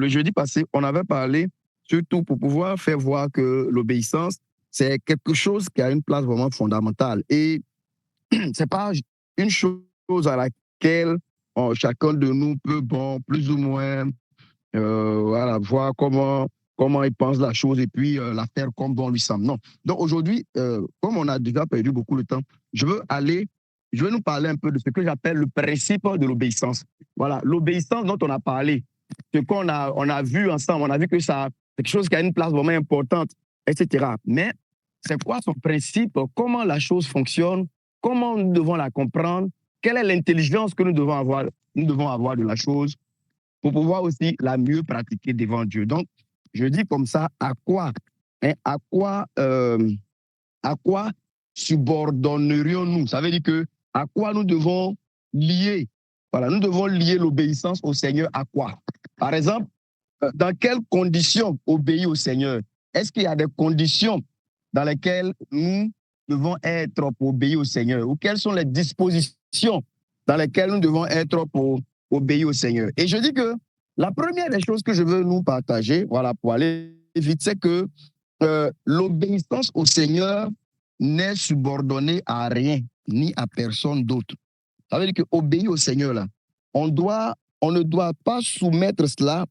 Le jeudi passé, on avait parlé surtout pour pouvoir faire voir que l'obéissance, c'est quelque chose qui a une place vraiment fondamentale. Et c'est pas une chose à laquelle chacun de nous peut, bon, plus ou moins, voilà, voir comment il pense la chose et puis la faire comme bon lui semble. Non. Donc aujourd'hui, comme on a déjà perdu beaucoup de temps, je vais nous parler un peu de ce que j'appelle le principe de l'obéissance. Voilà, l'obéissance dont on a parlé, ce on a vu ensemble, on a vu que ça, c'est quelque chose qui a une place vraiment importante, etc. Mais c'est quoi son principe? Comment la chose fonctionne? Comment nous devons la comprendre? Quelle est l'intelligence que nous devons avoir de la chose pour pouvoir aussi la mieux pratiquer devant Dieu. Donc, je dis comme ça, hein, à quoi subordonnerions-nous? Ça veut dire que à quoi nous devons lier? Voilà, nous devons lier l'obéissance au Seigneur à quoi? Par exemple, dans quelles conditions obéir au Seigneur? Est-ce qu'il y a des conditions dans lesquelles nous devons être pour obéir au Seigneur? Ou quelles sont les dispositions dans lesquelles nous devons être pour obéir au Seigneur? Et je dis que la première des choses que je veux nous partager, voilà, pour aller vite, c'est que l'obéissance au Seigneur n'est subordonnée à rien, ni à personne d'autre. Ça veut dire qu'obéir au Seigneur, là, on ne doit pas soumettre cela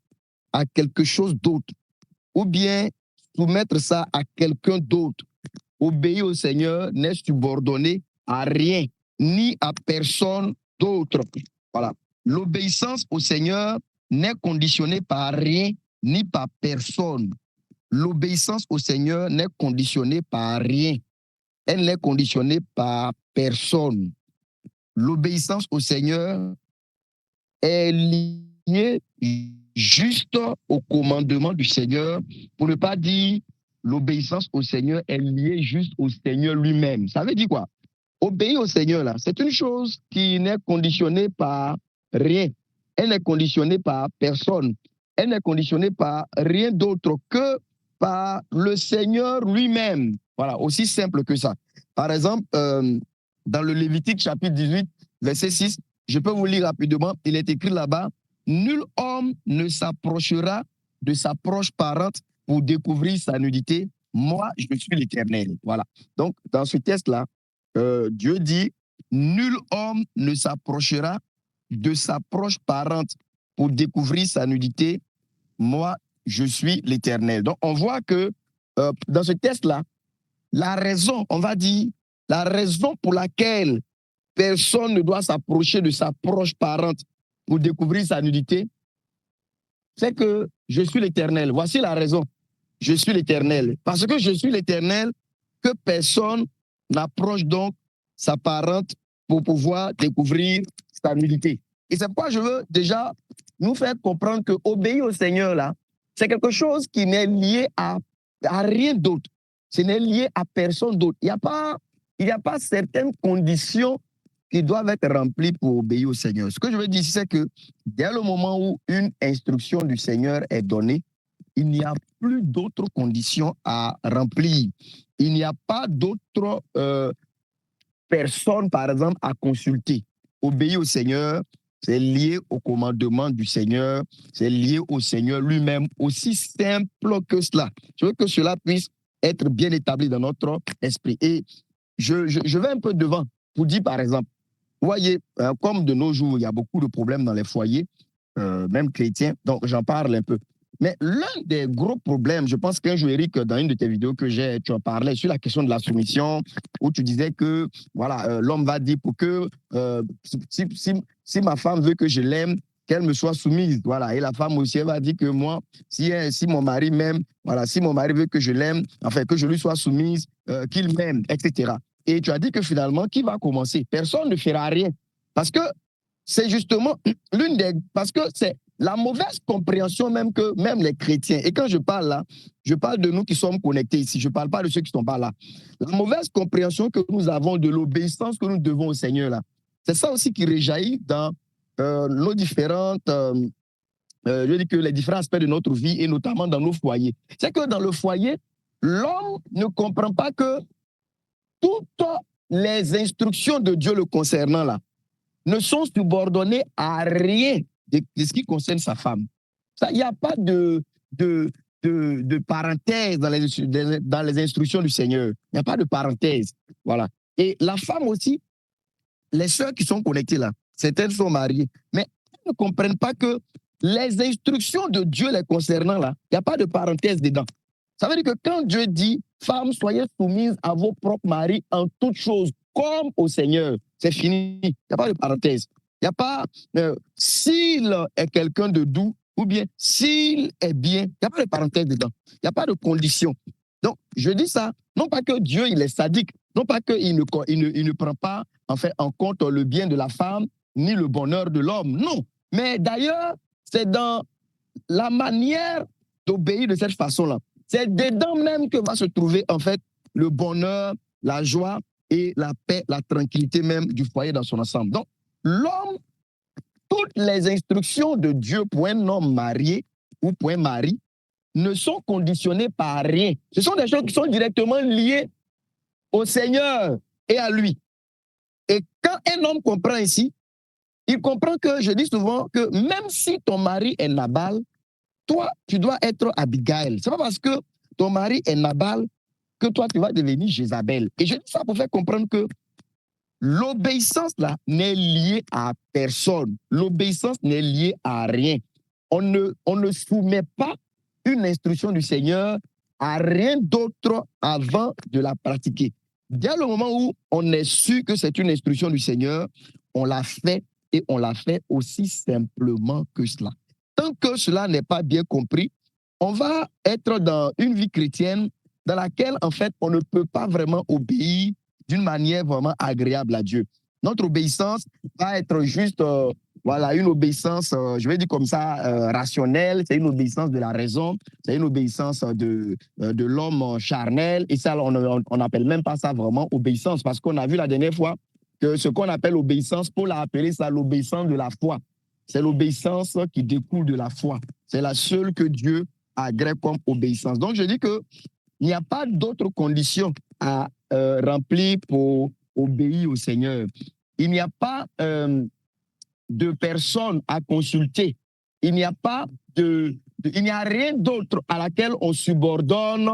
à quelque chose d'autre, ou bien soumettre ça à quelqu'un d'autre. Obéir au Seigneur n'est subordonné à rien, ni à personne d'autre. Voilà. L'obéissance au Seigneur n'est conditionnée par rien, ni par personne. L'obéissance au Seigneur n'est conditionnée par rien. Elle n'est conditionnée par personne. L'obéissance au Seigneur est liée juste au commandement du Seigneur, pour ne pas dire l'obéissance au Seigneur est liée juste au Seigneur lui-même. Ça veut dire quoi? Obéir au Seigneur, là, c'est une chose qui n'est conditionnée par rien. Elle n'est conditionnée par personne. Elle n'est conditionnée par rien d'autre que par le Seigneur lui-même. Voilà, aussi simple que ça. Par exemple, dans le Lévitique chapitre 18, verset 6, je peux vous lire rapidement, il est écrit là-bas, « Nul homme ne s'approchera de sa proche parente pour découvrir sa nudité. Moi, je suis l'Éternel. » Voilà. Donc, dans ce texte-là, Dieu dit, nul homme ne s'approchera de sa proche parente pour découvrir sa nudité. Moi, je suis l'Éternel. Donc, on voit que dans ce texte-là, la raison, on va dire, la raison pour laquelle personne ne doit s'approcher de sa proche parente pour découvrir sa nudité, c'est que je suis l'Éternel. Voici la raison. Je suis l'Éternel. Parce que je suis l'Éternel, que personne n'approche donc sa parente pour pouvoir découvrir sa nudité. Et c'est pourquoi je veux déjà nous faire comprendre que obéir au Seigneur, là, c'est quelque chose qui n'est lié à rien d'autre. Ce n'est lié à personne d'autre. Il n'y a pas certaines conditions qui doivent être remplies pour obéir au Seigneur. Ce que je veux dire, c'est que dès le moment où une instruction du Seigneur est donnée, il n'y a plus d'autres conditions à remplir. Il n'y a pas d'autres personnes, par exemple, à consulter. Obéir au Seigneur, c'est lié au commandement du Seigneur, c'est lié au Seigneur lui-même, aussi simple que cela. Je veux que cela puisse être bien établi dans notre esprit. Et je vais un peu devant pour dire, par exemple, vous voyez, comme de nos jours, il y a beaucoup de problèmes dans les foyers, même chrétiens, donc j'en parle un peu. Mais l'un des gros problèmes, je pense qu'un jour, Eric, dans une de tes vidéos que tu en parlais sur la question de la soumission, où tu disais que voilà, l'homme va dire pour que si ma femme veut que je l'aime, qu'elle me soit soumise. Voilà. Et la femme aussi, elle va dire que moi, si mon mari m'aime, voilà, si mon mari veut que je l'aime, enfin que je lui sois soumise, qu'il m'aime, etc. Et tu as dit que finalement, qui va commencer? Personne ne fera rien. Parce que c'est justement parce que c'est la mauvaise compréhension même que même les chrétiens, et quand je parle là, je parle de nous qui sommes connectés ici, je ne parle pas de ceux qui ne sont pas là. La mauvaise compréhension que nous avons de l'obéissance que nous devons au Seigneur là, c'est ça aussi qui réjaillit dans nos différentes, je dis que les différents aspects de notre vie et notamment dans nos foyers. C'est que dans le foyer, l'homme ne comprend pas que toutes les instructions de Dieu le concernant là ne sont subordonnées à rien de ce qui concerne sa femme. Il n'y a pas de parenthèse dans les instructions du Seigneur. Il n'y a pas de parenthèse. Voilà. Et la femme aussi, les sœurs qui sont connectées là, certaines sont mariées, mais elles ne comprennent pas que les instructions de Dieu les concernant là, il n'y a pas de parenthèse dedans. Ça veut dire que quand Dieu dit, femmes, soyez soumises à vos propres maris en toutes choses, comme au Seigneur, c'est fini. Il n'y a pas de parenthèse. Il n'y a pas, s'il est quelqu'un de doux, ou bien s'il est bien, il n'y a pas de parenthèse dedans. Il n'y a pas de condition. Donc, je dis ça, non pas que Dieu, il est sadique, non pas qu'il ne prend pas en fait en compte le bien de la femme, ni le bonheur de l'homme, non. Mais d'ailleurs, c'est dans la manière d'obéir de cette façon-là. C'est dedans même que va se trouver en fait le bonheur, la joie et la paix, la tranquillité même du foyer dans son ensemble. Donc, l'homme, toutes les instructions de Dieu pour un homme marié ou pour un mari ne sont conditionnées par rien. Ce sont des choses qui sont directement liées au Seigneur et à lui. Et quand un homme comprend ici, il comprend que, je dis souvent, que même si ton mari est Nabal, toi, tu dois être Abigail. Ce n'est pas parce que ton mari est Nabal que toi, tu vas devenir Jézabel. Et je dis ça pour faire comprendre que l'obéissance, là, n'est liée à personne. L'obéissance n'est liée à rien. On ne soumet pas une instruction du Seigneur à rien d'autre avant de la pratiquer. Dès le moment où on est sûr que c'est une instruction du Seigneur, on l'a fait et on l'a fait aussi simplement que cela. Tant que cela n'est pas bien compris, on va être dans une vie chrétienne dans laquelle, en fait, on ne peut pas vraiment obéir d'une manière vraiment agréable à Dieu. Notre obéissance va être juste, voilà, une obéissance, je vais dire comme ça, rationnelle, c'est une obéissance de la raison, c'est une obéissance de l'homme charnel, et ça, on n'appelle même pas ça vraiment obéissance, parce qu'on a vu la dernière fois que ce qu'on appelle obéissance, Paul a appelé ça l'obéissance de la foi. C'est l'obéissance qui découle de la foi. C'est la seule que Dieu agrée comme obéissance. Donc, je dis qu'il n'y a pas d'autres conditions à remplir pour obéir au Seigneur. Il n'y a pas de personne à consulter. Il n'y a pas il n'y a rien d'autre à laquelle on subordonne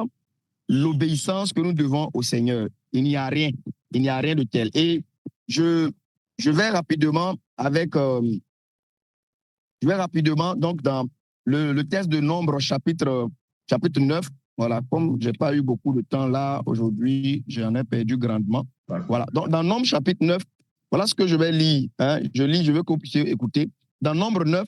l'obéissance que nous devons au Seigneur. Il n'y a rien. Il n'y a rien de tel. Et je vais rapidement avec donc dans le texte de Nombre chapitre 9. Voilà, comme je n'ai pas eu beaucoup de temps là aujourd'hui, j'en ai perdu grandement. Voilà, donc dans Nombre chapitre 9, voilà ce que je vais lire. Hein. Je lis, je veux que vous puissiez écouter. Dans Nombre 9,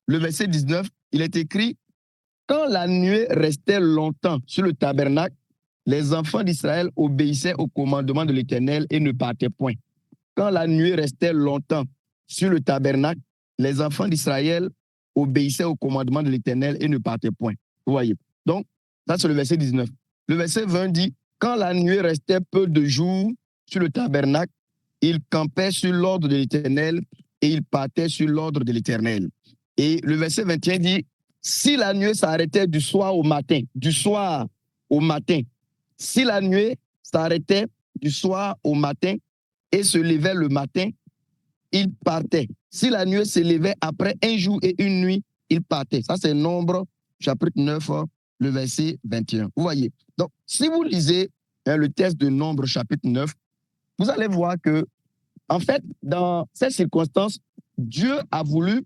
le verset 19, il est écrit « Quand la nuée restait longtemps sur le tabernacle, les enfants d'Israël obéissaient au commandement de l'Éternel et ne partaient point. Quand la nuée restait longtemps sur le tabernacle, les enfants d'Israël obéissaient au commandement de l'Éternel et ne partaient point. » Vous voyez. Donc, ça, c'est le verset 19. Le verset 20 dit, « Quand la nuée restait peu de jours sur le tabernacle, ils campaient sur l'ordre de l'Éternel et ils partaient sur l'ordre de l'Éternel. » Et le verset 21 dit, « Si la nuée s'arrêtait du soir au matin, si la nuée s'arrêtait du soir au matin et se levait le matin, ils partaient. Si la nuée se levait après un jour et une nuit, ils partaient. » Ça, c'est Nombre, chapitre 9, le verset 21. Vous voyez. Donc, si vous lisez le texte de Nombre, chapitre 9, vous allez voir que, en fait, dans ces circonstances, Dieu a voulu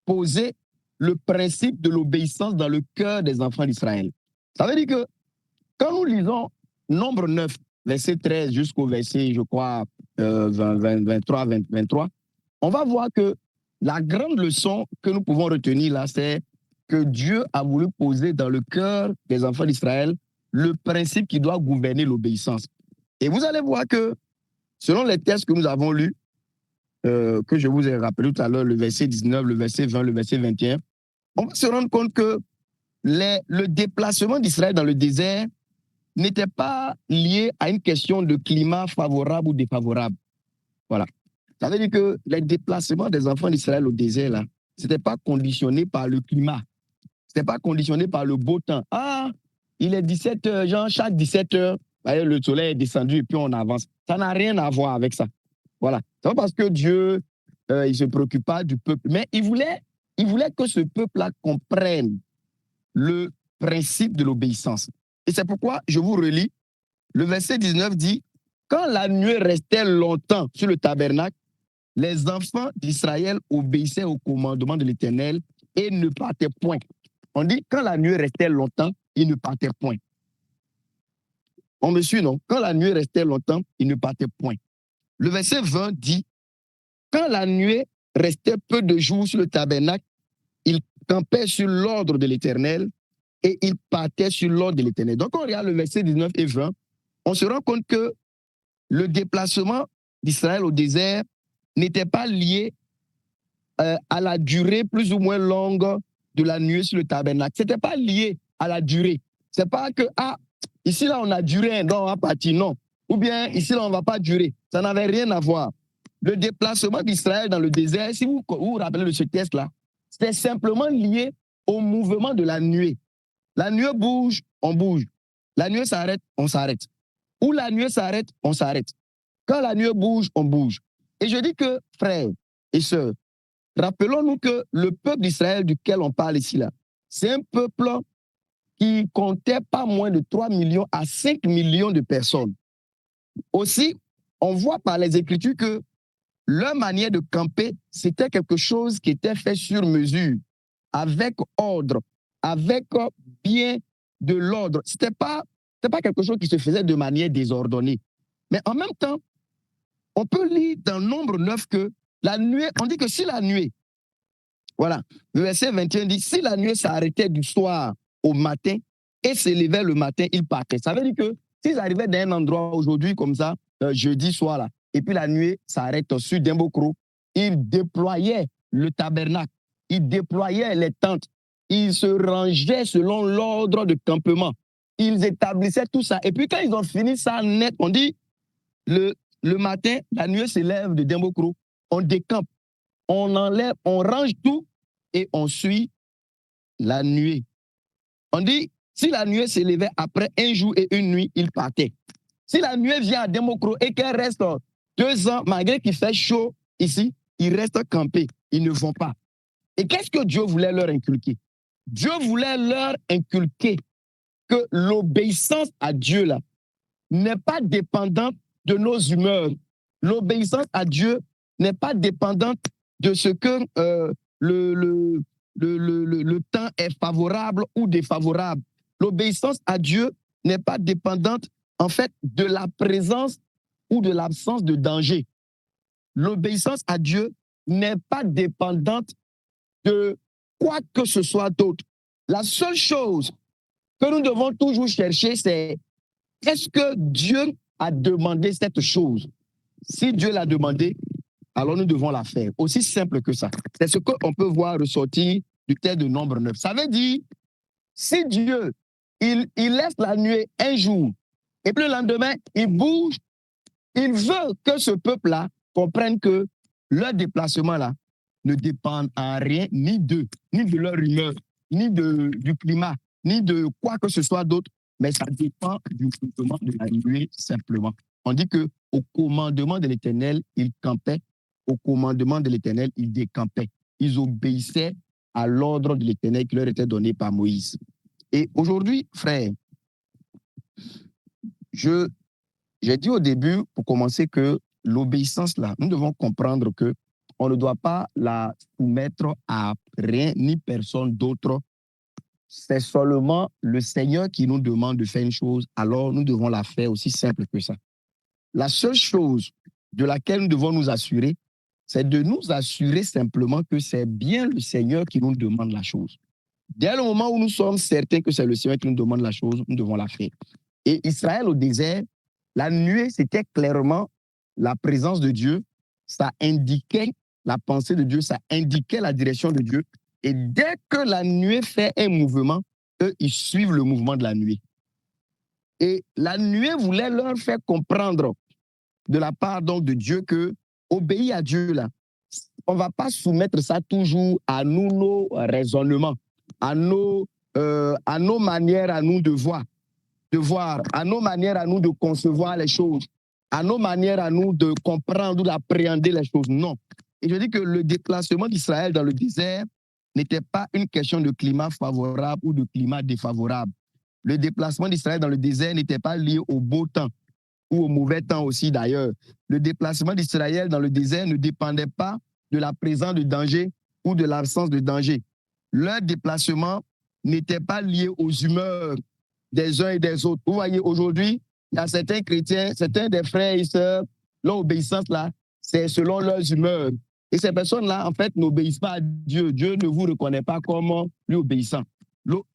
poser le principe de l'obéissance dans le cœur des enfants d'Israël. Ça veut dire que quand nous lisons Nombre 9, verset 13 jusqu'au verset, je crois, 23, on va voir que la grande leçon que nous pouvons retenir là, c'est que Dieu a voulu poser dans le cœur des enfants d'Israël le principe qui doit gouverner l'obéissance. Et vous allez voir que, selon les textes que nous avons lus, que je vous ai rappelé tout à l'heure, le verset 19, le verset 20, le verset 21, on va se rendre compte que le déplacement d'Israël dans le désert n'était pas lié à une question de climat favorable ou défavorable. Voilà. Ça veut dire que les déplacements des enfants d'Israël au désert, là, ce n'était pas conditionné par le climat. Ce n'était pas conditionné par le beau temps. Ah, il est 17 heures, genre chaque 17 heures, le soleil est descendu et puis on avance. Ça n'a rien à voir avec ça. Voilà. C'est pas parce que Dieu, il ne se préoccupe pas du peuple, mais il voulait il voulait que ce peuple-là comprenne le principe de l'obéissance. Et c'est pourquoi je vous relis. Le verset 19 dit, quand la nuée restait longtemps sur le tabernacle, les enfants d'Israël obéissaient au commandement de l'Éternel et ne partaient point. On dit, quand la nuée restait longtemps, ils ne partaient point. On me suit, non? Quand la nuée restait longtemps, ils ne partaient point. Le verset 20 dit, quand la nuée restait peu de jours sur le tabernacle, ils campaient sur l'ordre de l'Éternel et ils partaient sur l'ordre de l'Éternel. Donc, on regarde le verset 19 et 20, on se rend compte que le déplacement d'Israël au désert n'était pas lié à la durée plus ou moins longue de la nuée sur le tabernacle. Ce n'était pas lié à la durée. Ce n'est pas que, ici là on a duré, donc on va partir, non. Ou bien ici là on ne va pas durer. Ça n'avait rien à voir. Le déplacement d'Israël dans le désert, si vous vous rappelez de ce texte-là, c'était simplement lié au mouvement de la nuée. La nuée bouge, on bouge. La nuée s'arrête, on s'arrête. Ou la nuée s'arrête, on s'arrête. Quand la nuée bouge, on bouge. Et je dis que, frères et sœurs, rappelons-nous que le peuple d'Israël duquel on parle ici, là, c'est un peuple qui comptait pas moins de 3 millions à 5 millions de personnes. Aussi, on voit par les Écritures que leur manière de camper, c'était quelque chose qui était fait sur mesure, avec ordre, avec bien de l'ordre. Ce n'était pas quelque chose qui se faisait de manière désordonnée. Mais en même temps, on peut lire dans Nombre 9 que la nuée, on dit que si la nuée, voilà, le verset 21 dit, si la nuée s'arrêtait du soir au matin et s'élevait le matin, ils partaient. Ça veut dire que s'ils arrivaient dans un endroit aujourd'hui comme ça, jeudi soir là, et puis la nuée s'arrête au sud d'Imbokro, ils déployaient le tabernacle, ils déployaient les tentes, ils se rangeaient selon l'ordre de campement, ils établissaient tout ça. Et puis quand ils ont fini ça net, on dit, le matin, la nuée s'élève de Dimbokro, on décampe, on enlève, on range tout et on suit la nuée. On dit, si la nuée s'élevait après un jour et une nuit, il partait. Si la nuée vient à Dimbokro et qu'elle reste 2 ans, malgré qu'il fait chaud ici, ils restent campés, ils ne vont pas. Et qu'est-ce que Dieu voulait leur inculquer? Dieu voulait leur inculquer que l'obéissance à Dieu là n'est pas dépendante de nos humeurs. L'obéissance à Dieu n'est pas dépendante de ce que le temps est favorable ou défavorable. L'obéissance à Dieu n'est pas dépendante, en fait, de la présence ou de l'absence de danger. L'obéissance à Dieu n'est pas dépendante de quoi que ce soit d'autre. La seule chose que nous devons toujours chercher, c'est est-ce que Dieu a demandé cette chose? Si Dieu l'a demandé, alors nous devons la faire. Aussi simple que ça. C'est ce qu'on peut voir ressortir du texte de Nombre 9. Ça veut dire, si Dieu, il laisse la nuée un jour, et puis le lendemain, il bouge, il veut que ce peuple-là comprenne que leur déplacement-là ne dépend en rien ni d'eux, ni de leur humeur, ni du climat, ni de quoi que ce soit d'autre, mais ça dépend du mouvement de la nuée simplement. On dit qu'au commandement de l'Éternel, ils campaient, au commandement de l'Éternel, ils décampaient. Ils obéissaient à l'ordre de l'Éternel qui leur était donné par Moïse. Et aujourd'hui, frère, j'ai dit au début, pour commencer, que l'obéissance, là, nous devons comprendre que on ne doit pas la soumettre à rien ni personne d'autre. C'est seulement le Seigneur qui nous demande de faire une chose, alors nous devons la faire aussi simple que ça. La seule chose de laquelle nous devons nous assurer, c'est de nous assurer simplement que c'est bien le Seigneur qui nous demande la chose. Dès le moment où nous sommes certains que c'est le Seigneur qui nous demande la chose, nous devons la faire. Et Israël au désert, la nuée, c'était clairement la présence de Dieu. Ça indiquait la pensée de Dieu, ça indiquait la direction de Dieu. Et dès que la nuée fait un mouvement, eux, ils suivent le mouvement de la nuée. Et la nuée voulait leur faire comprendre de la part donc de Dieu que obéir à Dieu, là, on ne va pas soumettre ça toujours à nous, nos raisonnements, à nos manières à nous de voir, à nos manières à nous de concevoir les choses, à nos manières à nous de comprendre ou d'appréhender les choses. Non. Et je dis que le déplacement d'Israël dans le désert n'était pas une question de climat favorable ou de climat défavorable. Le déplacement d'Israël dans le désert n'était pas lié au beau temps ou au mauvais temps aussi d'ailleurs. Le déplacement d'Israël dans le désert ne dépendait pas de la présence de danger ou de l'absence de danger. Leur déplacement n'était pas lié aux humeurs des uns et des autres. Vous voyez, aujourd'hui, il y a certains chrétiens, certains des frères et sœurs, leur obéissance là, c'est selon leurs humeurs. Et ces personnes-là, en fait, n'obéissent pas à Dieu. Dieu ne vous reconnaît pas comme lui obéissant.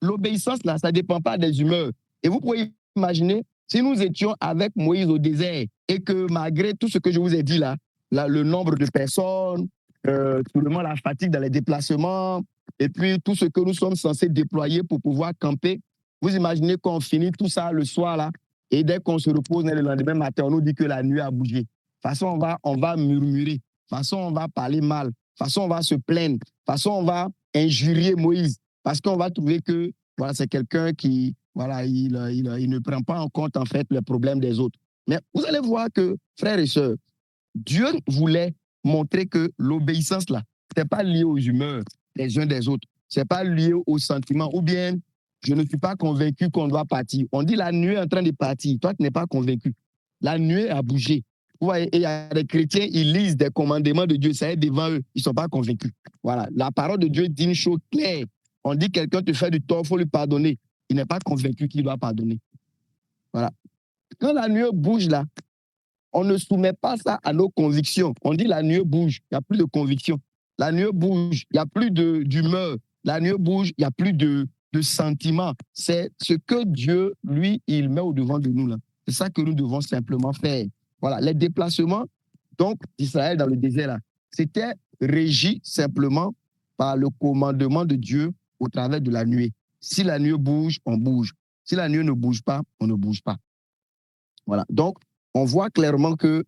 L'obéissance là, ça ne dépend pas des humeurs. Et vous pouvez imaginer, si nous étions avec Moïse au désert et que malgré tout ce que je vous ai dit là, le nombre de personnes, sûrement la fatigue dans les déplacements, et puis tout ce que nous sommes censés déployer pour pouvoir camper, vous imaginez qu'on finit tout ça le soir là, et dès qu'on se repose le lendemain matin, on nous dit que la nuit a bougé. De toute façon, on va murmurer. De toute façon, on va parler mal. De toute façon, on va se plaindre. De toute façon, on va injurier Moïse parce qu'on va trouver que voilà, c'est quelqu'un qui voilà, il ne prend pas en compte en fait les problèmes des autres. Mais vous allez voir que, frères et sœurs, Dieu voulait montrer que l'obéissance là, ce n'est pas lié aux humeurs des uns des autres. Ce n'est pas lié aux sentiments. Ou bien, je ne suis pas convaincu qu'on doit partir. On dit la nuée est en train de partir. Toi, tu n'es pas convaincu. La nuée a bougé. Vous voyez, et il y a des chrétiens, ils lisent des commandements de Dieu, ça est devant eux. Ils ne sont pas convaincus. Voilà. La parole de Dieu dit une chose claire. On dit quelqu'un te fait du tort, il faut lui pardonner. Il n'est pas convaincu qu'il doit pardonner. Voilà. Quand la nuée bouge là, on ne soumet pas ça à nos convictions. On dit la nuée bouge, il n'y a plus de conviction. La nuée bouge, il n'y a plus d'humeur. La nuée bouge, il n'y a plus de sentiments. C'est ce que Dieu, lui, il met au-devant de nous là. C'est ça que nous devons simplement faire. Voilà, les déplacements donc d'Israël dans le désert là, c'était régi simplement par le commandement de Dieu au travers de la nuée. Si la nuée bouge, on bouge. Si la nuée ne bouge pas, on ne bouge pas. Voilà. Donc, on voit clairement que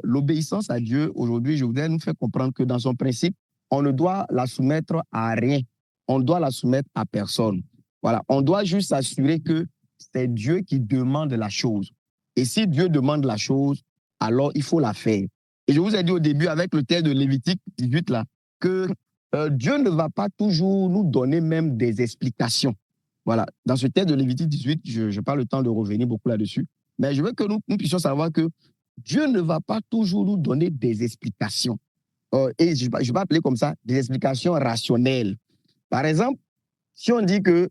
l'obéissance à Dieu, aujourd'hui, je voudrais nous faire comprendre que dans son principe, on ne doit la soumettre à rien. On doit la soumettre à personne. Voilà. On doit juste s'assurer que c'est Dieu qui demande la chose. Et si Dieu demande la chose, alors il faut la faire. Et je vous ai dit au début, avec le texte de Lévitique 18, là, que Dieu ne va pas toujours nous donner même des explications. Voilà. Dans ce texte de Lévitique 18, je n'ai pas le temps de revenir beaucoup là-dessus. Mais je veux que nous puissions savoir que Dieu ne va pas toujours nous donner des explications. Et je ne vais pas appeler comme ça des explications rationnelles. Par exemple, si on dit que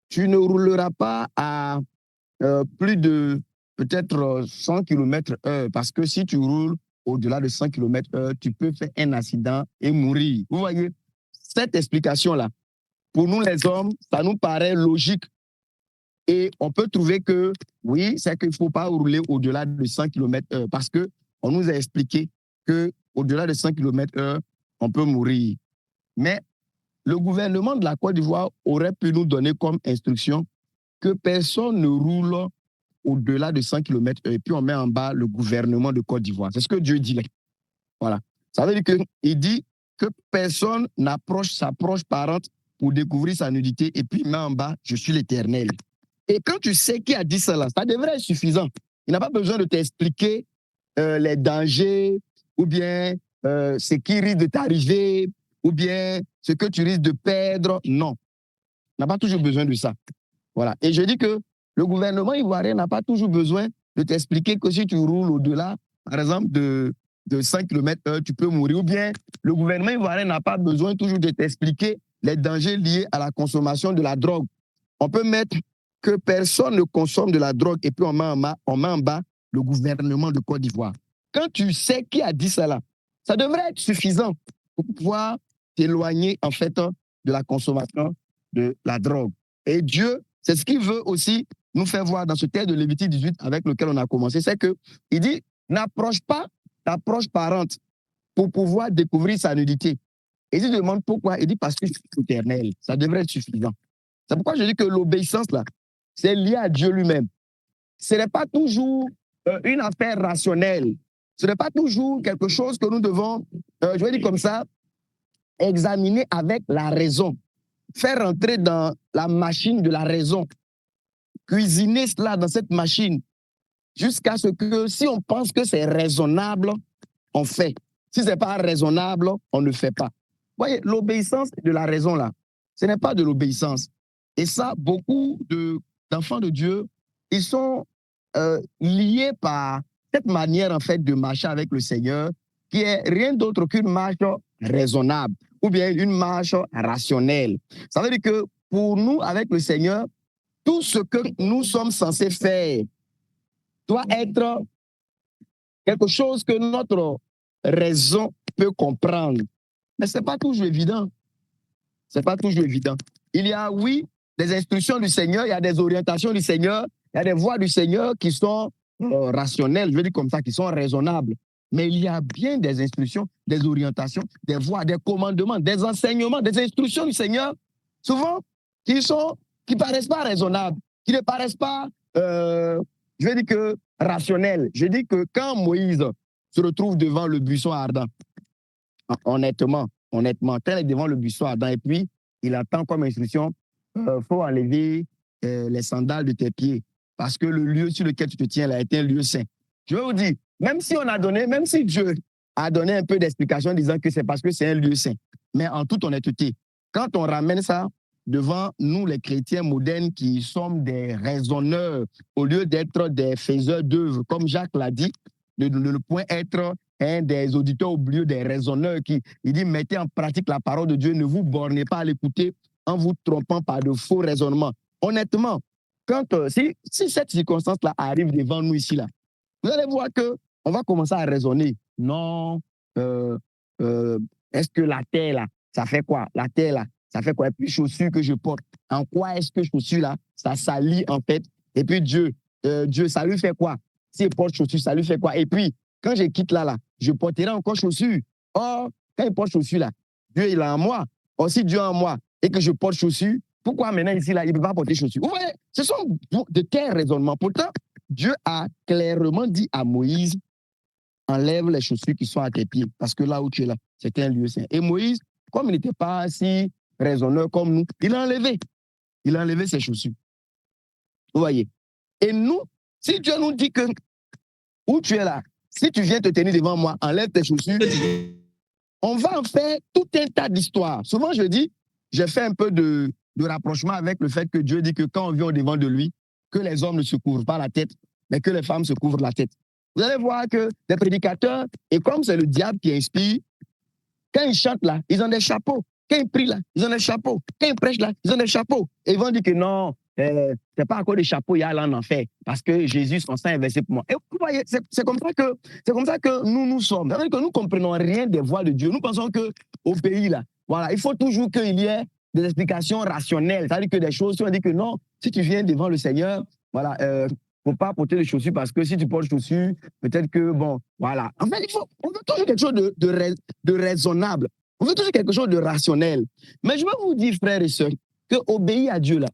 tu ne rouleras pas à plus de peut-être 100 km/h, parce que si tu roules au-delà de 100 km/h, tu peux faire un accident et mourir. Vous voyez, cette explication-là, pour nous les hommes, ça nous paraît logique. Et on peut trouver que, oui, c'est qu'il ne faut pas rouler au-delà de 100 km/h parce qu'on nous a expliqué qu'au-delà de 100 km/h, on peut mourir. Mais le gouvernement de la Côte d'Ivoire aurait pu nous donner comme instruction que personne ne roule au-delà de 100 km/h et puis on met en bas le gouvernement de Côte d'Ivoire. C'est ce que Dieu dit là. Voilà. Ça veut dire qu'il dit que personne s'approche parente pour découvrir sa nudité et puis met en bas, je suis l'Éternel. Et quand tu sais qui a dit cela, ça devrait être suffisant. Il n'a pas besoin de t'expliquer les dangers ou bien ce qui risque de t'arriver ou bien ce que tu risques de perdre. Non. Il n'a pas toujours besoin de ça. Voilà. Et je dis que le gouvernement ivoirien n'a pas toujours besoin de t'expliquer que si tu roules au-delà, par exemple, de 100 km/h, tu peux mourir. Ou bien le gouvernement ivoirien n'a pas besoin toujours de t'expliquer les dangers liés à la consommation de la drogue. On peut mettre que personne ne consomme de la drogue et puis on met en bas le gouvernement de Côte d'Ivoire. Quand tu sais qui a dit cela, ça devrait être suffisant pour pouvoir t'éloigner en fait de la consommation de la drogue. Et Dieu, c'est ce qu'il veut aussi nous faire voir dans ce texte de Lévitique 18 avec lequel on a commencé, c'est qu'il dit, n'approche pas l'approche parente pour pouvoir découvrir sa nudité. Et il demande pourquoi, il dit parce que c'est éternel. Ça devrait être suffisant. C'est pourquoi je dis que l'obéissance là, c'est lié à Dieu lui-même. Ce n'est pas toujours une affaire rationnelle. Ce n'est pas toujours quelque chose que nous devons, je vais dire comme ça, examiner avec la raison. Faire rentrer dans la machine de la raison. Cuisiner cela dans cette machine jusqu'à ce que, si on pense que c'est raisonnable, on fait. Si ce n'est pas raisonnable, on ne fait pas. Voyez, l'obéissance de la raison, là, ce n'est pas de l'obéissance. Et ça, beaucoup d'enfants de Dieu, ils sont liés par cette manière, en fait, de marcher avec le Seigneur, qui est rien d'autre qu'une marche raisonnable ou bien une marche rationnelle. Ça veut dire que pour nous, avec le Seigneur, tout ce que nous sommes censés faire doit être quelque chose que notre raison peut comprendre. Mais ce n'est pas toujours évident. Ce n'est pas toujours évident. Il y a, oui, des instructions du Seigneur, il y a des orientations du Seigneur, il y a des voies du Seigneur qui sont rationnelles, je veux dire comme ça, qui sont raisonnables. Mais il y a bien des instructions, des orientations, des voies, des commandements, des enseignements, des instructions du Seigneur, souvent, qui paraissent pas raisonnables, qui ne paraissent pas, je veux dire que rationnelles. Je dis que quand Moïse se retrouve devant le buisson ardent, honnêtement, quand il est devant le buisson ardent et puis il attend comme instruction, faut enlever les sandales de tes pieds parce que le lieu sur lequel tu te tiens là est un lieu saint. Je veux vous dire, même si Dieu a donné un peu d'explication disant que c'est parce que c'est un lieu saint, mais en toute honnêteté, quand on ramène ça devant nous, les chrétiens modernes qui sommes des raisonneurs au lieu d'être des faiseurs d'œuvres, comme Jacques l'a dit, de ne point être des auditeurs au lieu des raisonneurs il dit mettez en pratique la parole de Dieu, ne vous bornez pas à l'écouter en vous trompant par de faux raisonnements. Honnêtement, si cette circonstance-là arrive devant nous ici, là, vous allez voir qu'on va commencer à raisonner. Non, est-ce que la terre, là, ça fait quoi? La terre, là, ça fait quoi? Et puis, chaussures que je porte, en quoi est-ce que chaussures, là, ça salit, en fait? Et puis, Dieu, ça lui fait quoi? S'il porte chaussures, ça lui fait quoi? Et puis, quand je quitte là, je porterai encore chaussures. Or, quand il porte chaussures, là, Dieu, il est en moi. Or, si Dieu est en moi et que je porte chaussures, pourquoi maintenant ici, là, il ne peut pas porter chaussures? Vous voyez, ce sont de tels raisonnements. Pourtant, Dieu a clairement dit à Moïse, enlève les chaussures qui sont à tes pieds, parce que là où tu es là, c'est un lieu saint. Et Moïse, comme il n'était pas si raisonneur comme nous, il a enlevé ses chaussures. Vous voyez? Et nous, si Dieu nous dit que où tu es là, si tu viens te tenir devant moi, enlève tes chaussures, on va en faire tout un tas d'histoires. Souvent, je dis, j'ai fait un peu de rapprochement avec le fait que Dieu dit que quand on vient au-devant de lui, que les hommes ne se couvrent pas la tête, mais que les femmes se couvrent la tête. Vous allez voir que les prédicateurs, et comme c'est le diable qui inspire, quand ils chantent là, ils ont des chapeaux. Quand ils prient là, ils ont des chapeaux. Quand ils prêchent là, ils ont des chapeaux. Et ils vont dire que non, c'est pas encore des chapeaux, il y a là en enfer, parce que Jésus, son sang est versé pour moi. Et vous voyez, c'est comme ça que nous sommes. C'est-à-dire que nous ne comprenons rien des voies de Dieu. Nous pensons qu'au pays là, voilà, il faut toujours qu'il y ait des explications rationnelles. C'est-à-dire que des choses, si on dit que non, si tu viens devant le Seigneur, voilà, faut pas porter les chaussures parce que si tu portes les chaussures, peut-être que, bon, voilà. En fait, on veut toujours quelque chose de raisonnable. On veut toujours quelque chose de rationnel. Mais je vais vous dire, frères et sœurs, que obéir à Dieu, là,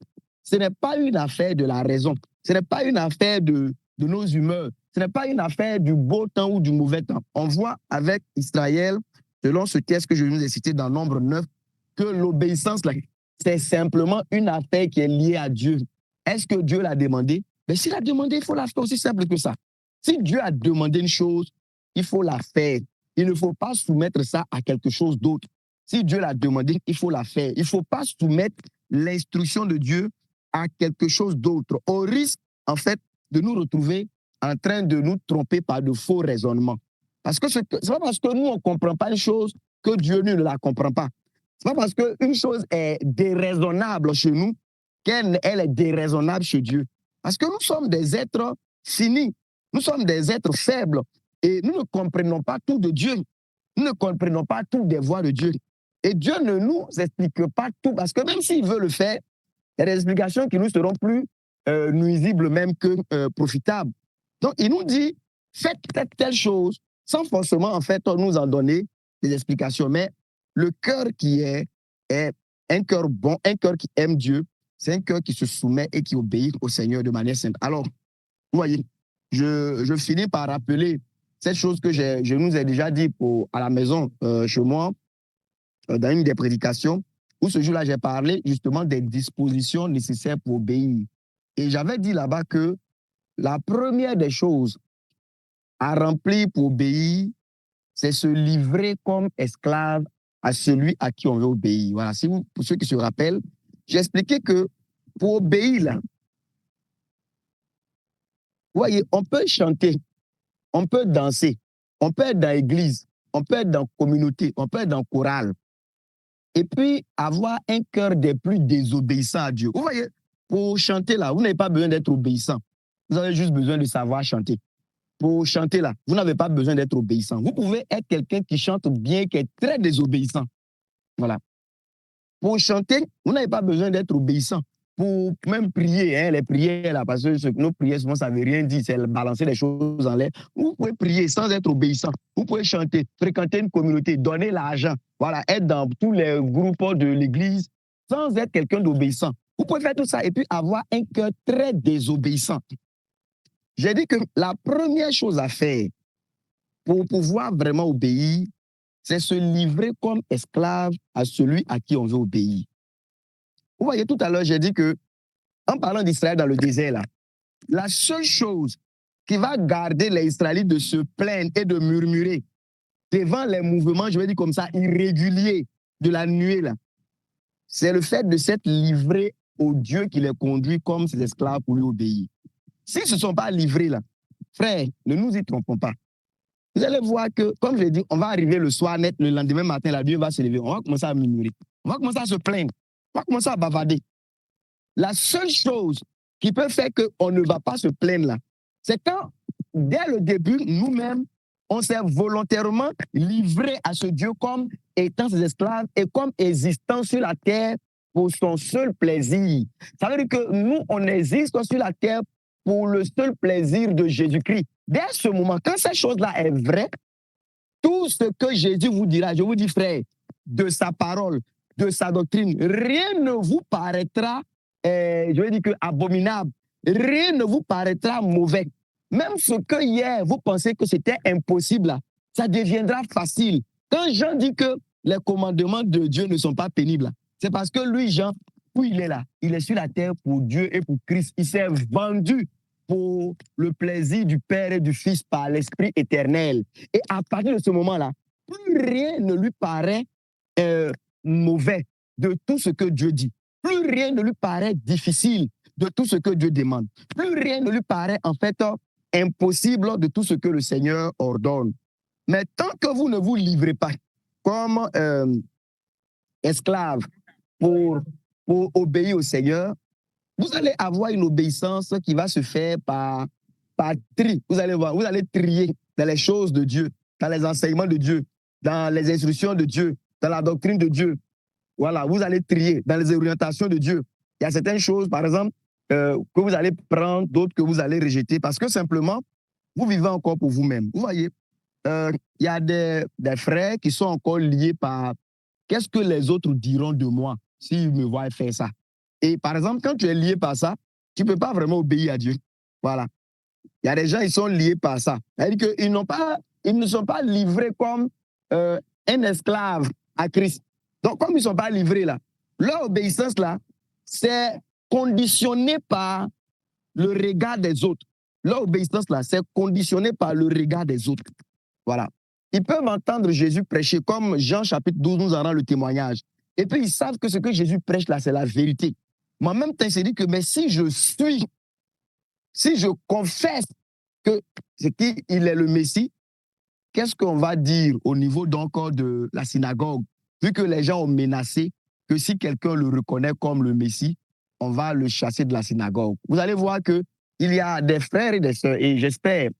ce n'est pas une affaire de la raison. Ce n'est pas une affaire de nos humeurs. Ce n'est pas une affaire du beau temps ou du mauvais temps. On voit avec Israël, selon ce texte que je vous ai cité dans Nombre 9, que l'obéissance, là, c'est simplement une affaire qui est liée à Dieu. Est-ce que Dieu l'a demandé? Mais s'il a demandé, il faut la faire, aussi simple que ça. Si Dieu a demandé une chose, il faut la faire. Il ne faut pas soumettre ça à quelque chose d'autre. Si Dieu l'a demandé, il faut la faire. Il ne faut pas soumettre l'instruction de Dieu à quelque chose d'autre, au risque, en fait, de nous retrouver en train de nous tromper par de faux raisonnements. Parce que c'est pas parce que nous, on ne comprend pas une chose que Dieu ne la comprend pas. Ce n'est pas parce qu'une chose est déraisonnable chez nous qu'elle est déraisonnable chez Dieu. Parce que nous sommes des êtres finis, nous sommes des êtres faibles et nous ne comprenons pas tout de Dieu. Nous ne comprenons pas tout des voies de Dieu. Et Dieu ne nous explique pas tout parce que même s'il veut le faire, il y a des explications qui nous seront plus nuisibles même que profitables. Donc, il nous dit, faites telle chose sans forcément, en fait, nous en donner des explications. Mais le cœur qui est un cœur bon, un cœur qui aime Dieu, c'est un cœur qui se soumet et qui obéit au Seigneur de manière simple. Alors, vous voyez, je finis par rappeler cette chose que je nous ai déjà dit à la maison, chez moi, dans une des prédications, où ce jour-là, j'ai parlé justement des dispositions nécessaires pour obéir. Et j'avais dit là-bas que la première des choses à remplir pour obéir, c'est se livrer comme esclave à celui à qui on veut obéir. Voilà, pour ceux qui se rappellent, j'ai expliqué que pour obéir, là, vous voyez, on peut chanter, on peut danser, on peut être dans l'église, on peut être dans la communauté, on peut être dans le choral, et puis avoir un cœur des plus désobéissants à Dieu. Vous voyez, pour chanter là, vous n'avez pas besoin d'être obéissant. Vous avez juste besoin de savoir chanter. Pour chanter là, vous n'avez pas besoin d'être obéissant. Vous pouvez être quelqu'un qui chante bien, qui est très désobéissant. Voilà. Pour chanter, vous n'avez pas besoin d'être obéissant. Pour même prier, hein, les prières là, parce que nos prières souvent ça ne veut rien dire, c'est balancer les choses en l'air. Vous pouvez prier sans être obéissant. Vous pouvez chanter, fréquenter une communauté, donner l'argent, voilà, être dans tous les groupes de l'église sans être quelqu'un d'obéissant. Vous pouvez faire tout ça et puis avoir un cœur très désobéissant. J'ai dit que la première chose à faire pour pouvoir vraiment obéir, c'est se livrer comme esclave à celui à qui on veut obéir. Vous voyez, tout à l'heure, j'ai dit que, en parlant d'Israël dans le désert, là, la seule chose qui va garder les Israélites de se plaindre et de murmurer devant les mouvements, je vais dire comme ça, irréguliers de la nuée, là, c'est le fait de s'être livré au Dieu qui les conduit comme ses esclaves pour lui obéir. S'ils ne se sont pas livrés, là, frère, ne nous y trompons pas. Vous allez voir que, comme je l'ai dit, on va arriver le soir net, le lendemain matin, la Dieu va se lever. On va commencer à murmurer. On va commencer à se plaindre. On va commencer à bavarder. La seule chose qui peut faire qu'on ne va pas se plaindre là, c'est quand, dès le début, nous-mêmes, on s'est volontairement livré à ce Dieu comme étant ses esclaves et comme existant sur la terre pour son seul plaisir. Ça veut dire que nous, on existe sur la terre pour le seul plaisir de Jésus-Christ. Dès ce moment, quand cette chose-là est vraie, tout ce que Jésus vous dira, je vous dis, frère, de sa parole, de sa doctrine, rien ne vous paraîtra, je vais dire que abominable, rien ne vous paraîtra mauvais. Même ce que hier, vous pensez que c'était impossible, là, ça deviendra facile. Quand Jean dit que les commandements de Dieu ne sont pas pénibles, c'est parce que lui, Jean, où il est là, il est sur la terre pour Dieu et pour Christ. Il s'est vendu pour le plaisir du Père et du Fils par l'Esprit éternel. Et à partir de ce moment-là, plus rien ne lui paraît mauvais de tout ce que Dieu dit. Plus rien ne lui paraît difficile de tout ce que Dieu demande. Plus rien ne lui paraît en fait impossible de tout ce que le Seigneur ordonne. Mais tant que vous ne vous livrez pas comme esclave pour obéir au Seigneur, vous allez avoir une obéissance qui va se faire par tri. Vous allez voir, vous allez trier dans les choses de Dieu, dans les enseignements de Dieu, dans les instructions de Dieu, dans la doctrine de Dieu. Voilà, vous allez trier dans les orientations de Dieu. Il y a certaines choses, par exemple, que vous allez prendre, d'autres que vous allez rejeter, parce que simplement, vous vivez encore pour vous-même. Vous voyez, il y a des frères qui sont encore liés par qu'est-ce que les autres diront de moi s'ils me voient faire ça. Et par exemple, quand tu es lié par ça, tu ne peux pas vraiment obéir à Dieu. Voilà. Il y a des gens, ils sont liés par ça. C'est-à-dire qu'ils ne sont pas livrés comme un esclave à Christ. Donc, comme ils ne sont pas livrés là, leur obéissance là, c'est conditionné par le regard des autres. Leur obéissance là, c'est conditionné par le regard des autres. Voilà. Ils peuvent entendre Jésus prêcher comme Jean chapitre 12 nous en rend le témoignage. Et puis, ils savent que ce que Jésus prêche là, c'est la vérité. Mais en même temps, il s'est dit que mais si je confesse que qu'il est le Messie, qu'est-ce qu'on va dire au niveau donc de la synagogue? Vu que les gens ont menacé que si quelqu'un le reconnaît comme le Messie, on va le chasser de la synagogue. Vous allez voir qu'il y a des frères et des sœurs, et j'espère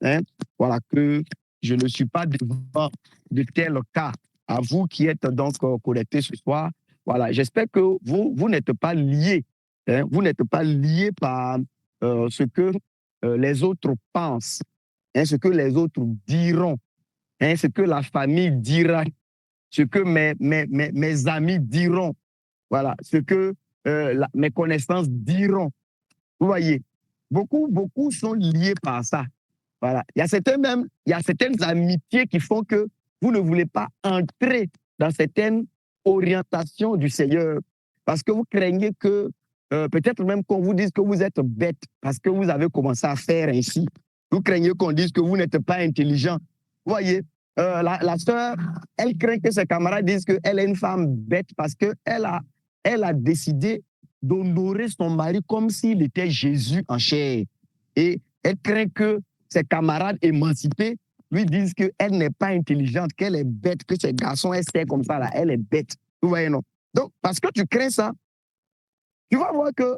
voilà, que je ne suis pas devant de tels cas. À vous qui êtes donc connectés ce soir, voilà, j'espère que vous n'êtes pas liés. Vous n'êtes pas liés par ce que les autres pensent, ce que les autres diront, ce que la famille dira, ce que mes amis diront, voilà, ce que mes connaissances diront. Vous voyez, beaucoup sont liés par ça. Voilà. Il y a certaines amitiés qui font que vous ne voulez pas entrer dans certaines orientations du Seigneur parce que vous craignez que peut-être même qu'on vous dise que vous êtes bête parce que vous avez commencé à faire ainsi. Vous craignez qu'on dise que vous n'êtes pas intelligent. Vous voyez, la sœur, elle craint que ses camarades disent qu'elle est une femme bête parce qu'elle a décidé d'honorer son mari comme s'il était Jésus en chair. Et elle craint que ses camarades émancipés lui disent qu'elle n'est pas intelligente, qu'elle est bête, que ces garçons, elle sait comme ça, là, elle est bête. Vous voyez, non? Donc, parce que tu crains ça, tu vas voir que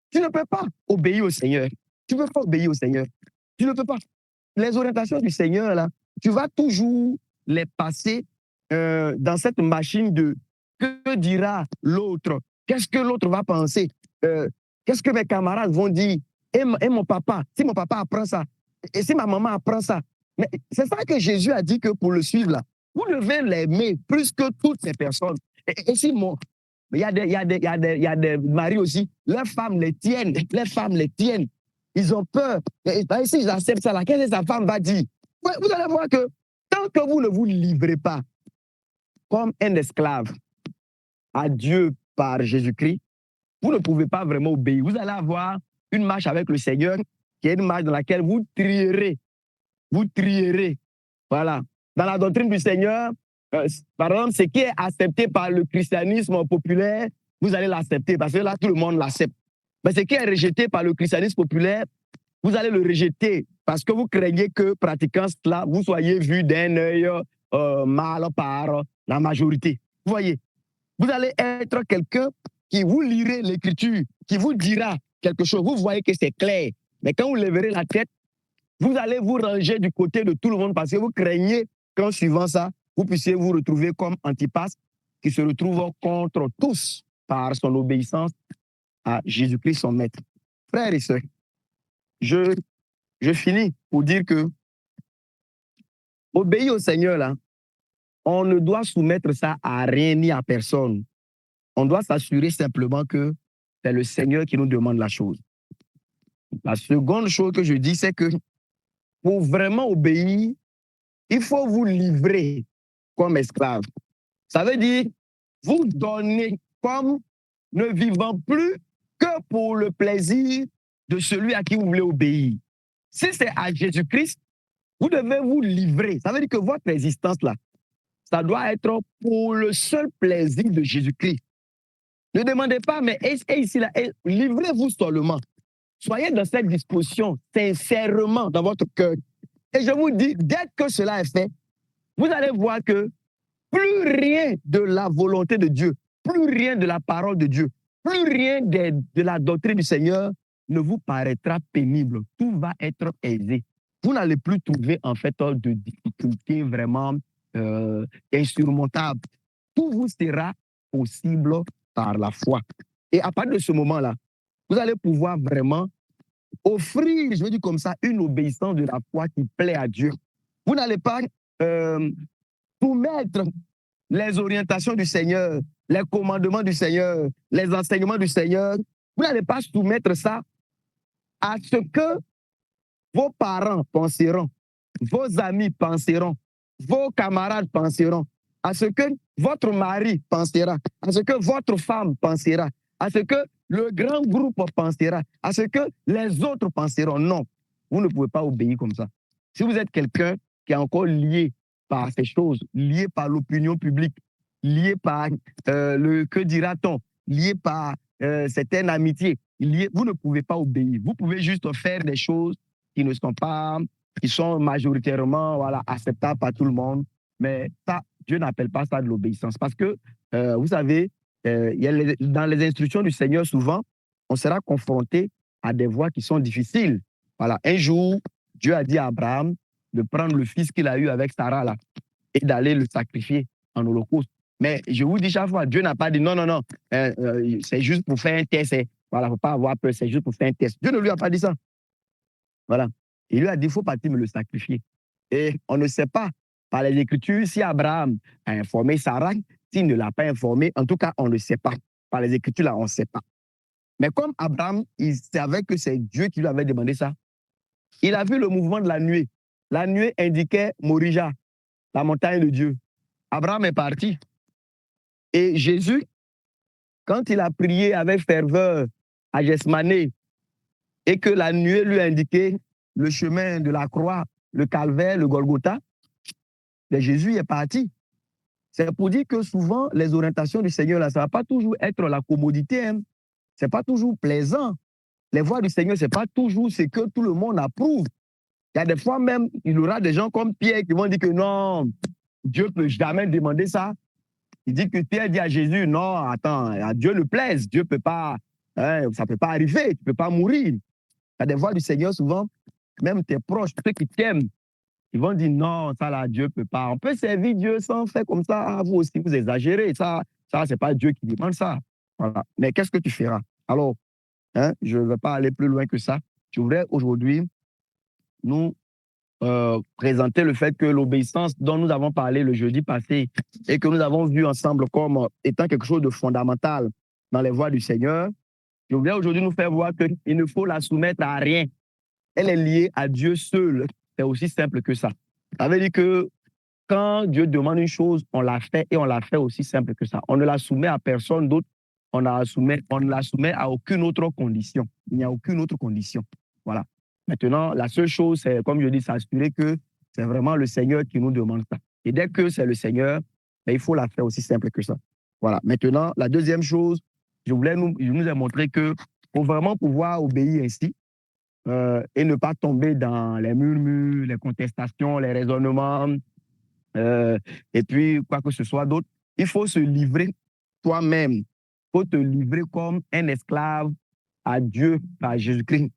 tu ne peux pas obéir au Seigneur. Tu ne peux pas obéir au Seigneur. Tu ne peux pas. Les orientations du Seigneur, là, tu vas toujours les passer dans cette machine de que dira l'autre? Qu'est-ce que l'autre va penser? Qu'est-ce que mes camarades vont dire? Et mon papa, si mon papa apprend ça, et si ma maman apprend ça. Mais c'est ça que Jésus a dit que pour le suivre, là, vous devez l'aimer plus que toutes ces personnes. Et si mon, il y a des maris aussi, leurs femmes les tiennent, Ils ont peur. Et si j'accepte ça, là, qu'est-ce que sa femme va dire? Vous allez voir que tant que vous ne vous livrez pas comme un esclave à Dieu par Jésus-Christ, vous ne pouvez pas vraiment obéir. Vous allez avoir une marche avec le Seigneur, qui est une marche dans laquelle vous trierez. Vous trierez. Voilà. Dans la doctrine du Seigneur, par exemple, ce qui est accepté par le christianisme populaire, vous allez l'accepter parce que là, tout le monde l'accepte. Mais ce qui est rejeté par le christianisme populaire, vous allez le rejeter parce que vous craignez que, pratiquant cela, vous soyez vu d'un œil mal par la majorité. Vous voyez, vous allez être quelqu'un qui vous lirez l'écriture, qui vous dira quelque chose. Vous voyez que c'est clair. Mais quand vous lèverez la tête, vous allez vous ranger du côté de tout le monde parce que vous craignez qu'en suivant ça, vous puissiez vous retrouver comme Antipas qui se retrouve contre tous par son obéissance à Jésus-Christ, son maître. Frères et sœurs, je finis pour dire que obéir au Seigneur, là, on ne doit soumettre ça à rien ni à personne. On doit s'assurer simplement que c'est le Seigneur qui nous demande la chose. La seconde chose que je dis, c'est que pour vraiment obéir, il faut vous livrer comme esclave. Ça veut dire vous donner comme ne vivant plus que pour le plaisir de celui à qui vous voulez obéir. Si c'est à Jésus-Christ, vous devez vous livrer. Ça veut dire que votre existence là, ça doit être pour le seul plaisir de Jésus-Christ. Ne demandez pas, mais ici là, livrez-vous seulement. Soyez dans cette disposition sincèrement dans votre cœur. Et je vous dis, dès que cela est fait, vous allez voir que plus rien de la volonté de Dieu, plus rien de la parole de Dieu, plus rien de la doctrine du Seigneur ne vous paraîtra pénible. Tout va être aisé. Vous n'allez plus trouver en fait de difficultés vraiment insurmontables. Tout vous sera possible par la foi. Et à partir de ce moment-là, vous allez pouvoir vraiment offrir, je veux dire comme ça, une obéissance de la foi qui plaît à Dieu. Vous n'allez pas soumettre les orientations du Seigneur, les commandements du Seigneur, les enseignements du Seigneur. Vous n'allez pas soumettre ça à ce que vos parents penseront, vos amis penseront, vos camarades penseront, à ce que votre mari pensera, à ce que votre femme pensera, à ce que le grand groupe pensera, à ce que les autres penseront. Non, vous ne pouvez pas obéir comme ça. Si vous êtes quelqu'un qui est encore lié par ces choses, lié par l'opinion publique, lié par le que dira-t-on, lié par certaines amitiés, vous ne pouvez pas obéir. Vous pouvez juste faire des choses qui ne sont pas, qui sont majoritairement voilà, acceptables par tout le monde, mais ça, Dieu n'appelle pas ça de l'obéissance. Parce que, vous savez, dans les instructions du Seigneur, souvent, on sera confronté à des voies qui sont difficiles. Voilà, un jour, Dieu a dit à Abraham de prendre le fils qu'il a eu avec Sarah là, et d'aller le sacrifier en holocauste. Mais je vous dis chaque fois, Dieu n'a pas dit non, c'est juste pour faire un test. Voilà, il ne faut pas avoir peur, c'est juste pour faire un test. Dieu ne lui a pas dit ça. Voilà. Il lui a dit, il faut partir me le sacrifier. Et on ne sait pas, par les Écritures, si Abraham a informé Sarah, s'il ne l'a pas informé, en tout cas, on ne sait pas. Par les Écritures, là, on ne sait pas. Mais comme Abraham, il savait que c'est Dieu qui lui avait demandé ça, il a vu le mouvement de la nuée. La nuée indiquait Morija, la montagne de Dieu. Abraham est parti. Et Jésus, quand il a prié avec ferveur à Gethsémani et que la nuée lui indiquait le chemin de la croix, le calvaire, le Golgotha, Jésus est parti. C'est pour dire que souvent, les orientations du Seigneur, là, ça ne va pas toujours être la commodité. Hein. Ce n'est pas toujours plaisant. Les voies du Seigneur, ce n'est pas toujours ce que tout le monde approuve. Il y a des fois même, il y aura des gens comme Pierre qui vont dire que non, Dieu ne peut jamais demander ça. Il dit que Pierre dit à Jésus, non, attends, à Dieu le plaise, Dieu peut pas, hein, ça ne peut pas arriver, tu ne peux pas mourir. Il y a des voies du Seigneur, souvent, même tes proches, ceux qui t'aiment, ils vont dire non, ça là, Dieu ne peut pas. On peut servir Dieu sans faire comme ça, vous aussi, vous exagérez. Ça c'est pas Dieu qui demande ça. Voilà. Mais qu'est-ce que tu feras? Alors, hein, je ne vais pas aller plus loin que ça. Je voudrais aujourd'hui nous présenter le fait que l'obéissance dont nous avons parlé le jeudi passé et que nous avons vu ensemble comme étant quelque chose de fondamental dans les voies du Seigneur, je voudrais aujourd'hui nous faire voir qu'il ne faut la soumettre à rien. Elle est liée à Dieu seul. C'est aussi simple que ça. Ça veut dire que quand Dieu demande une chose, on la fait et on la fait aussi simple que ça. On ne la soumet à personne d'autre, on ne la soumet à aucune autre condition. Il n'y a aucune autre condition. Voilà. Maintenant, la seule chose, c'est, comme je dis, s'assurer que c'est vraiment le Seigneur qui nous demande ça. Et dès que c'est le Seigneur, ben, il faut la faire aussi simple que ça. Voilà. Maintenant, la deuxième chose, je nous ai montré que pour vraiment pouvoir obéir ainsi, et ne pas tomber dans les murmures, les contestations, les raisonnements, et puis quoi que ce soit d'autre, il faut se livrer toi-même. Il faut te livrer comme un esclave à Dieu par Jésus-Christ.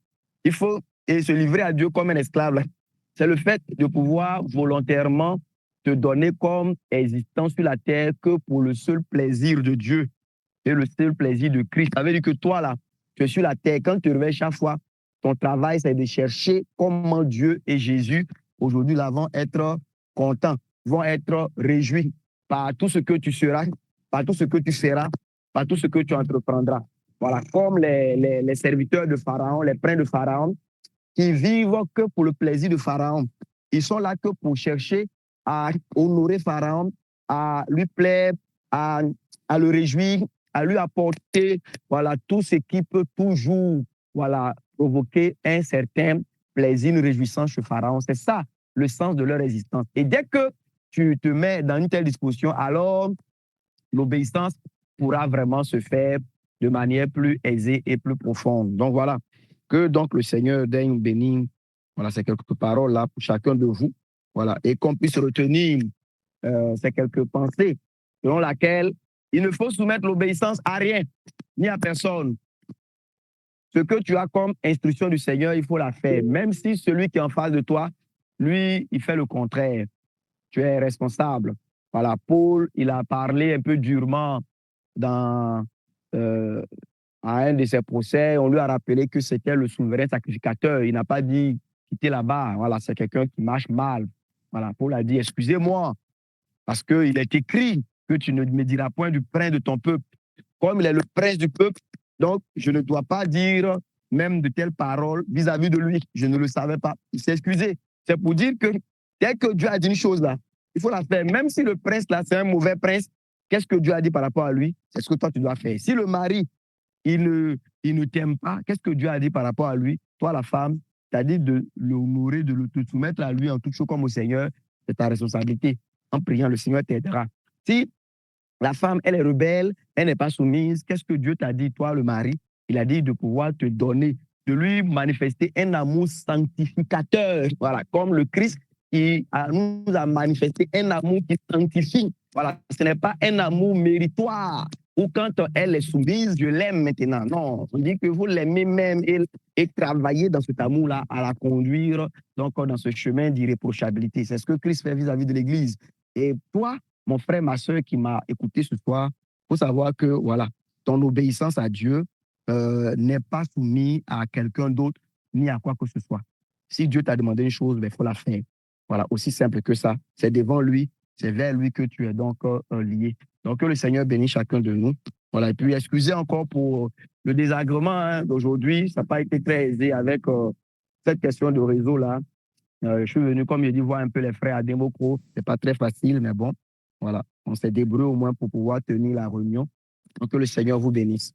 Il faut se livrer à Dieu comme un esclave. C'est le fait de pouvoir volontairement te donner comme existence sur la terre que pour le seul plaisir de Dieu et le seul plaisir de Christ. Ça veut dire que toi, là, tu es sur la terre. Quand tu te réveilles chaque fois, ton travail, c'est de chercher comment Dieu et Jésus, aujourd'hui, là, vont être contents, vont être réjouis par tout ce que tu seras, par tout ce que tu feras, par tout ce que tu entreprendras. Voilà, comme les serviteurs de Pharaon, les princes de Pharaon, qui vivent que pour le plaisir de Pharaon. Ils sont là que pour chercher à honorer Pharaon, à lui plaire, à le réjouir, à lui apporter voilà, tout ce qui peut toujours voilà, provoquer un certain plaisir, une réjouissance chez Pharaon. C'est ça le sens de leur existence. Et dès que tu te mets dans une telle disposition, alors l'obéissance pourra vraiment se faire de manière plus aisée et plus profonde. Donc voilà, que donc le Seigneur daigne bénir, voilà, ces quelques paroles là pour chacun de vous, voilà, et qu'on puisse retenir ces quelques pensées selon laquelle il ne faut soumettre l'obéissance à rien, ni à personne. Ce que tu as comme instruction du Seigneur, il faut la faire, même si celui qui est en face de toi, lui, il fait le contraire. Tu es responsable. Voilà, Paul, il a parlé un peu durement dans, à un de ses procès. On lui a rappelé que c'était le souverain sacrificateur. Il n'a pas dit quitter là-bas. Voilà, c'est quelqu'un qui marche mal. Voilà, Paul a dit excusez-moi, parce qu'il est écrit que tu ne me diras point du prince de ton peuple. Comme il est le prince du peuple, donc je ne dois pas dire même de telles paroles vis-à-vis de lui. Je ne le savais pas. Il s'est excusé. C'est pour dire que dès que Dieu a dit une chose là, il faut la faire. Même si le prince là, c'est un mauvais prince, qu'est-ce que Dieu a dit par rapport à lui? C'est ce que toi tu dois faire. Si le mari, il ne t'aime pas, qu'est-ce que Dieu a dit par rapport à lui? Toi, la femme, tu as dit de l'honorer, de te soumettre à lui en toute chose comme au Seigneur. C'est ta responsabilité. En priant, le Seigneur t'aidera. Si la femme, elle est rebelle, elle n'est pas soumise, qu'est-ce que Dieu t'a dit, toi, le mari? Il a dit de pouvoir te donner, de lui manifester un amour sanctificateur. Voilà, comme le Christ qui nous a manifesté un amour qui sanctifie. Voilà, ce n'est pas un amour méritoire ou quand elle est soumise, je l'aime maintenant. Non, on dit que vous l'aimez même et travailler dans cet amour-là à la conduire donc dans ce chemin d'irréprochabilité. C'est ce que Christ fait vis-à-vis de l'Église. Et toi, mon frère, ma soeur qui m'a écouté ce soir, il faut savoir que voilà, ton obéissance à Dieu n'est pas soumise à quelqu'un d'autre ni à quoi que ce soit. Si Dieu t'a demandé une chose, il faut la faire. Voilà, aussi simple que ça. C'est devant lui, c'est vers lui que tu es donc lié. Donc, que le Seigneur bénisse chacun de nous. Voilà, et puis excusez encore pour le désagrément d'aujourd'hui. Ça n'a pas été très aisé avec cette question de réseau-là. Je suis venu, comme je dis, voir un peu les frères à Democro. Ce n'est pas très facile, mais bon, voilà. On s'est débrouillé au moins pour pouvoir tenir la réunion. Donc, que le Seigneur vous bénisse.